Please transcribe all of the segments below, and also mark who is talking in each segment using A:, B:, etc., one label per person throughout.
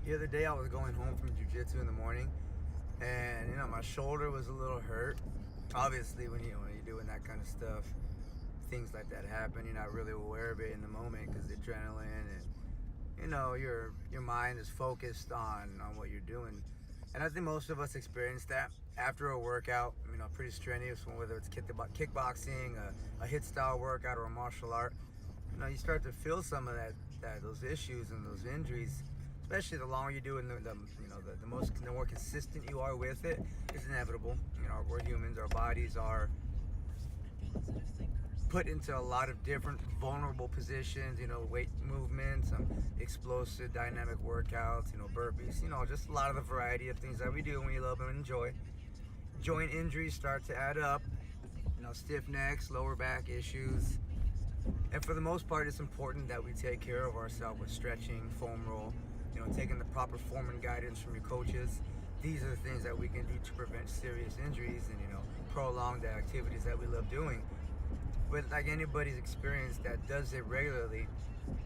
A: The other day I was going home from jiu-jitsu in the morning, and my shoulder was a little hurt. Obviously, when you're doing that kind of stuff, things like that happen. You're not really aware of it in the moment because the adrenaline and your mind is focused on what you're doing. And I think most of us experience that after a workout, pretty strenuous one, whether it's kickboxing, a hit style workout, or a martial art. You start to feel some of that those issues and those injuries, especially the longer you do it, the more consistent you are with it. It's inevitable. We're humans. Our bodies are put into a lot of different vulnerable positions, weight movements, explosive dynamic workouts, burpees, just a lot of the variety of things that we do and we love and enjoy. Joint injuries start to add up, stiff necks, lower back issues. And for the most part, it's important that we take care of ourselves with stretching, foam roll, taking the proper form and guidance from your coaches. These are the things that we can do to prevent serious injuries and, prolong the activities that we love doing. But like anybody's experience that does it regularly,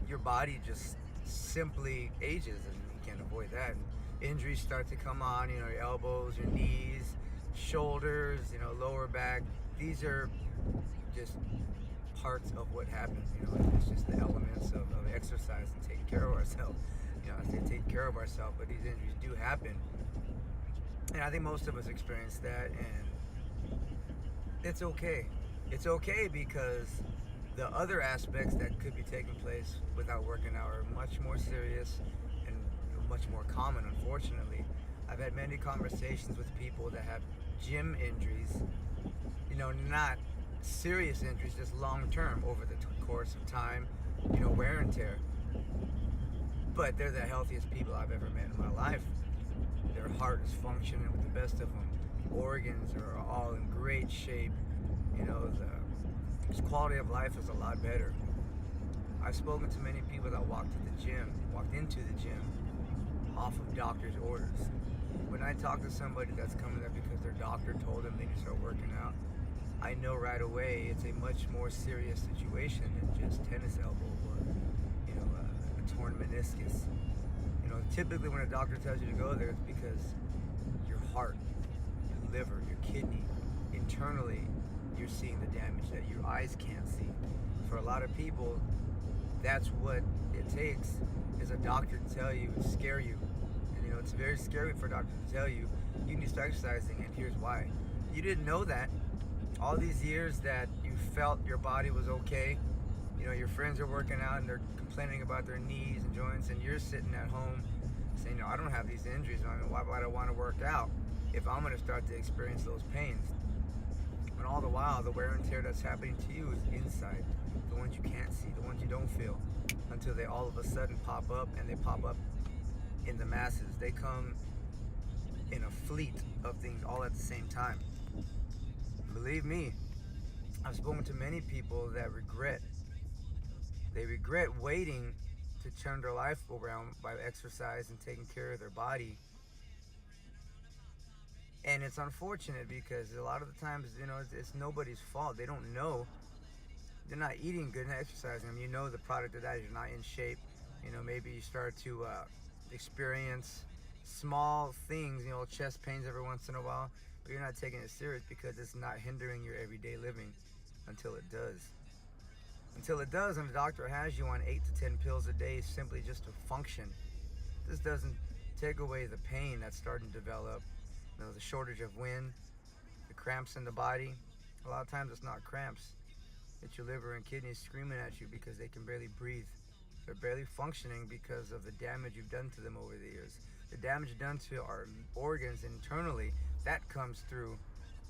A: your body just simply ages, and you can't avoid that. And injuries start to come on, your elbows, your knees, shoulders, lower back. These are just parts of what happens. It's just the elements of exercise and taking care of ourselves. I say take care of ourselves, but these injuries do happen. And I think most of us experience that, and it's okay. It's okay because the other aspects that could be taking place without working out are much more serious and much more common, unfortunately. I've had many conversations with people that have gym injuries, not serious injuries, just long term over the course of time, wear and tear. But they're the healthiest people I've ever met in my life. Their heart is functioning with the best of them. Organs are all in great shape. The quality of life is a lot better. I've spoken to many people that walked into the gym off of doctor's orders. When I talk to somebody that's coming there because their doctor told them they need to start working out, I know right away it's a much more serious situation than just tennis elbow or a torn meniscus. Typically when a doctor tells you to go there, it's because your heart, your liver, your kidney, internally, you're seeing the damage that your eyes can't see. For a lot of people, that's what it takes, is a doctor to tell you, scare you. And it's very scary for a doctor to tell you, you need to start exercising, and here's why. You didn't know that. All these years that you felt your body was okay, your friends are working out and they're complaining about their knees and joints, and you're sitting at home saying, I don't have these injuries, why would I want to work out if I'm going to start to experience those pains? And all the while, the wear and tear that's happening to you is inside, the ones you can't see, the ones you don't feel, until they all of a sudden pop up, and they pop up in the masses. They come in a fleet of things all at the same time. Believe me, I've spoken to many people that regret waiting to turn their life around by exercise and taking care of their body. And it's unfortunate because a lot of the times, it's nobody's fault. They don't know. They're not eating good and exercising. The product of that is you're not in shape. Maybe you start to experience small things, chest pains every once in a while, but you're not taking it serious because it's not hindering your everyday living until it does. Until it does, and the doctor has you on 8 to 10 pills a day simply just to function. This doesn't take away the pain that's starting to develop, the shortage of wind, the cramps in the body. A lot of times it's not cramps. It's your liver and kidneys screaming at you because they can barely breathe. They're barely functioning because of the damage you've done to them over the years. The damage done to our organs internally, that comes through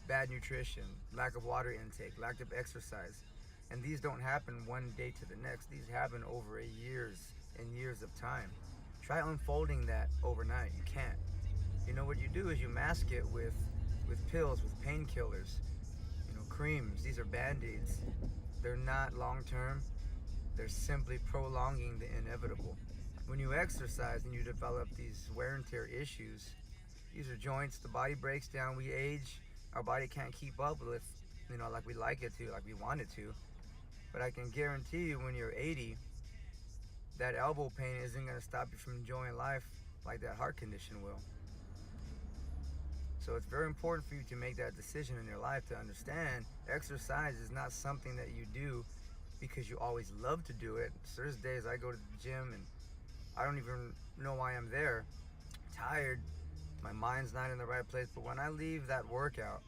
A: bad nutrition, lack of water intake, lack of exercise. And these don't happen one day to the next. These happen over years and years of time. Try unfolding that overnight. You can't. What you do is you mask it with pills, with painkillers, creams. These are band-aids. They're not long-term. They're simply prolonging the inevitable. When you exercise and you develop these wear and tear issues, these are joints, the body breaks down, we age, our body can't keep up with, like we like it to, like we want it to. But I can guarantee you when you're 80, that elbow pain isn't going to stop you from enjoying life like that heart condition will. So it's very important for you to make that decision in your life to understand exercise is not something that you do because you always love to do it. So there's days I go to the gym and I don't even know why I'm there. I'm tired, my mind's not in the right place. But when I leave that workout,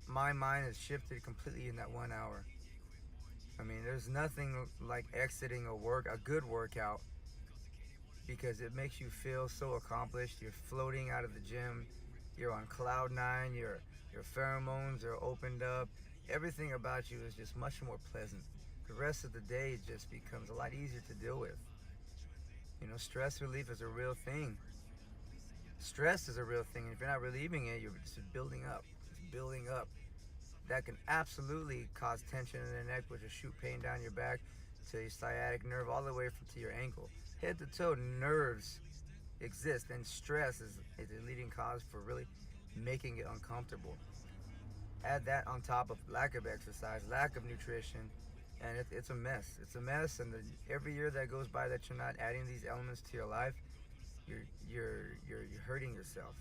A: my mind is shifted completely in that 1 hour. I mean, there's nothing like exiting a good workout, because it makes you feel so accomplished. You're floating out of the gym. You're on cloud nine. Your pheromones are opened up. Everything about you is just much more pleasant. The rest of the day just becomes a lot easier to deal with. You know, stress relief is a real thing. Stress is a real thing. And if you're not relieving it, you're just building up. It's building up. That can absolutely cause tension in the neck, which will shoot pain down your back to your sciatic nerve all the way to your ankle. Head to toe nerves exist, and stress is a leading cause for really making it uncomfortable. Add that on top of lack of exercise, lack of nutrition, and it's a mess. It's a mess, and every year that goes by that you're not adding these elements to your life, you're hurting yourself.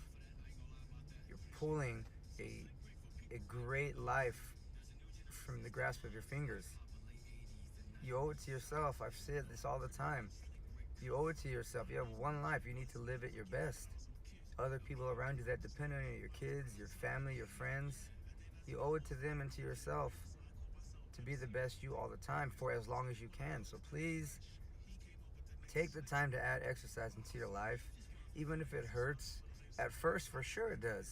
A: You're pulling a great life from the grasp of your fingers. You owe it to yourself. I've said this all the time. You owe it to yourself. You have one life. You need to live it your best. Other people around you that depend on you, your kids, your family, your friends, you owe it to them and to yourself to be the best you all the time for as long as you can. So please take the time to add exercise into your life, even if it hurts. At first, for sure it does.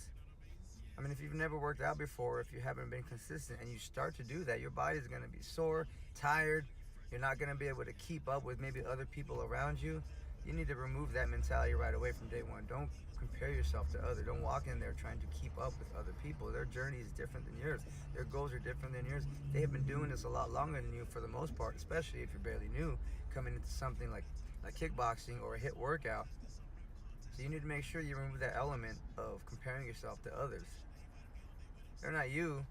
A: I mean, if you've never worked out before, if you haven't been consistent and you start to do that, your body's going to be sore, tired. You're not going to be able to keep up with maybe other people around you. You need to remove that mentality right away from day one. Don't compare yourself to others. Don't walk in there trying to keep up with other people. Their journey is different than yours. Their goals are different than yours. They have been doing this a lot longer than you for the most part, especially if you're barely new, coming into something like kickboxing or a HIIT workout. So you need to make sure you remove that element of comparing yourself to others. They're not you.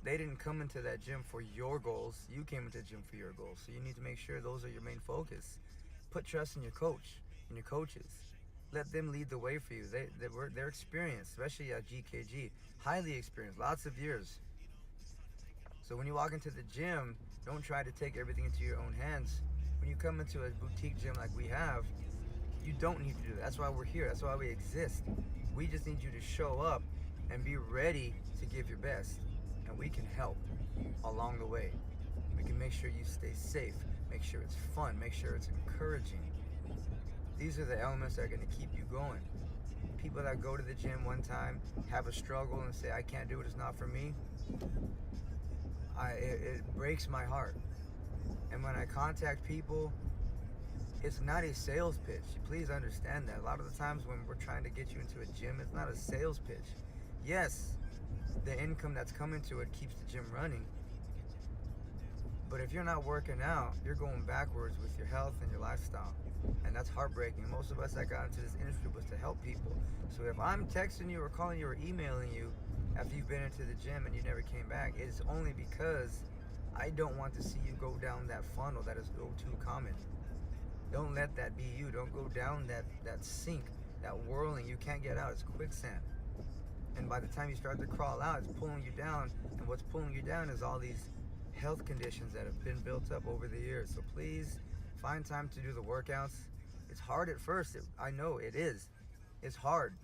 A: They didn't come into that gym for your goals. You came into the gym for your goals. So you need to make sure those are your main focus. Put trust in your coach and your coaches. Let them lead the way for you. They're experienced, especially at GKG. Highly experienced, lots of years. So when you walk into the gym, don't try to take everything into your own hands. When you come into a boutique gym like we have, you don't need to do that. That's why we're here. That's why we exist. We just need you to show up and be ready to give your best. And we can help along the way. We can make sure you stay safe, make sure it's fun, make sure it's encouraging. These are the elements that are going to keep you going. People that go to the gym one time, have a struggle and say, I can't do it, it's not for me, it breaks my heart. And when I contact people, it's not a sales pitch. Please understand that. A lot of the times when we're trying to get you into a gym, it's not a sales pitch. Yes, the income that's coming to it keeps the gym running. But if you're not working out, you're going backwards with your health and your lifestyle. And that's heartbreaking. Most of us that got into this industry was to help people. So if I'm texting you or calling you or emailing you after you've been into the gym and you never came back, it's only because I don't want to see you go down that funnel that is too common. Don't let that be you. Don't go down that sink, that whirling. You can't get out. It's quicksand. And by the time you start to crawl out, it's pulling you down. And what's pulling you down is all these health conditions that have been built up over the years. So please find time to do the workouts. It's hard at first. I know it is. It's hard.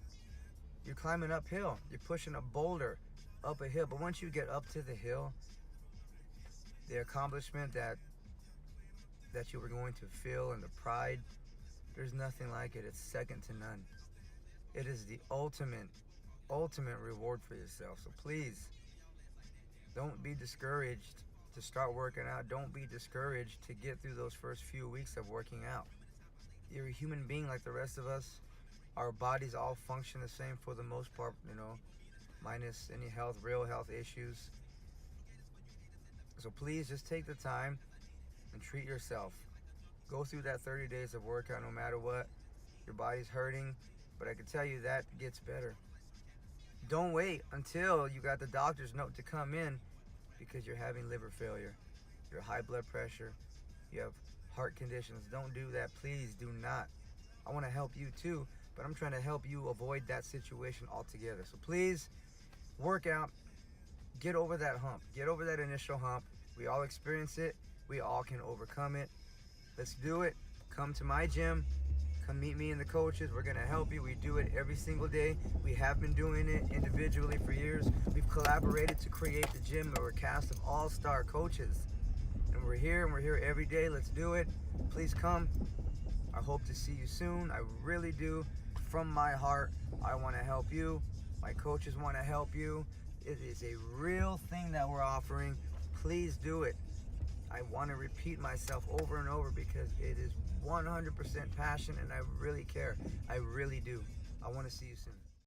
A: You're climbing uphill. You're pushing a boulder up a hill. But once you get up to the hill, the accomplishment that you were going to feel and the pride, there's nothing like it. It's second to none. It is the ultimate reward for yourself. So please, don't be discouraged to start working out. Don't be discouraged to get through those first few weeks of working out. You're a human being like the rest of us. Our bodies all function the same for the most part, minus any real health issues. So please just take the time and treat yourself. Go through that 30 days of workout no matter what. Your body's hurting, but I can tell you that gets better. Don't wait until you got the doctor's note to come in because you're having liver failure, you're high blood pressure, you have heart conditions. Don't do that. Please do not. I want to help you too, but I'm trying to help you avoid that situation altogether. So please work out, get over that hump, get over that initial hump. We all experience it, we all can overcome it. Let's do it. Come to my gym, come meet me and the coaches. We're gonna help you. We do it every single day. We have been doing it individually for years. We've collaborated to create the gym. We're a cast of all-star coaches, and we're here every day. Let's do it. Please come. I hope to see you soon. I really do. From my heart, I want to help you. My coaches want to help you. It is a real thing that we're offering. Please do it. I want to repeat myself over and over because it is 100% passion and I really care. I really do. I want to see you soon.